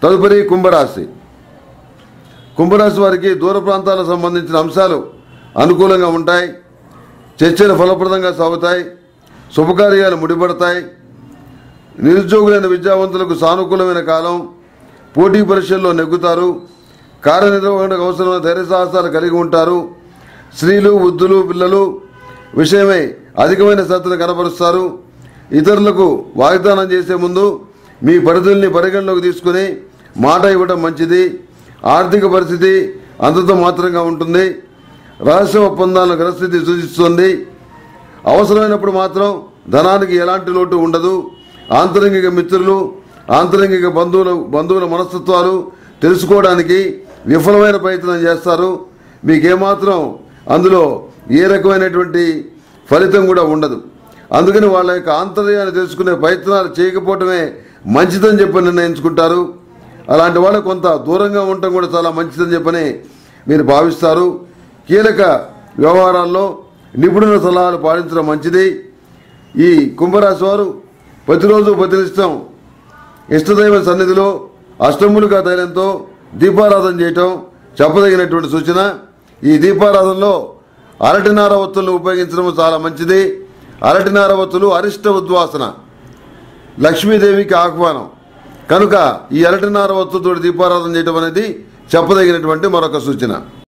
తదుపరి కుంభరాశి. కుంభరాశి వారికి దూర ప్రాంతాలకు సంబంధించిన అంశాలు అనుకూలంగా ఉంటాయి. చర్చలు ఫలప్రదంగా సాగుతాయి. శుభకార్యాలు ముడిపడతాయి. నిరుద్యోగులైన విద్యావంతులకు సానుకూలమైన కాలం. పోటీ పరీక్షల్లో నెగ్గుతారు. కార్యనిర్వహణకు అవసరమైన ధైర్య సాహసాలు కలిగి ఉంటారు. స్త్రీలు, వృద్ధులు, పిల్లలు విషయమై అధికమైన శ్రద్ధను కనబరుస్తారు. ఇతరులకు వాగ్దానం చేసే ముందు మీ పరిధుల్ని పరిగణలోకి తీసుకుని మాట ఇవ్వడం మంచిది. ఆర్థిక పరిస్థితి అంతతో మాత్రంగా ఉంటుంది. రహస్య ఒప్పందాలను గ్రహస్థితి సూచిస్తుంది. అవసరమైనప్పుడు మాత్రం ధనానికి ఎలాంటి లోటు ఉండదు. ఆంతరంగిక మిత్రులు, ఆంతరంగిక బంధువుల మనస్తత్వాలు తెలుసుకోవడానికి విఫలమైన ప్రయత్నం చేస్తారు. మీకేమాత్రం అందులో ఏ రకమైనటువంటి ఫలితం కూడా ఉండదు. అందుకని వాళ్ళ యొక్క ఆంతర్యాన్ని తెలుసుకునే ప్రయత్నాలు చేయకపోవటమే మంచిదని చెప్పి నిర్ణయించుకుంటారు. అలాంటి వాళ్ళు కొంత దూరంగా ఉండటం కూడా చాలా మంచిదని చెప్పని మీరు భావిస్తారు. కీలక వ్యవహారాల్లో నిపుణుల సలహాలు పాటించడం మంచిది. ఈ కుంభరాశి వారు ప్రతిరోజు ప్రతినిష్టం ఇష్టదైవ సన్నిధిలో అష్టములుగా తైలంతో దీపారాధన చేయటం చెప్పదగినటువంటి సూచన. ఈ దీపారాధనలో అరటినార ఒత్తులను ఉపయోగించడం చాలా మంచిది. అరటినార ఒత్తులు అరిష్ట ఉద్వాసన, లక్ష్మీదేవికి ఆహ్వానం కనుక ఈ అరటినార ఒత్తుతో దీపారాధన చేయడం అనేది చెప్పదగినటువంటి మరొక సూచన.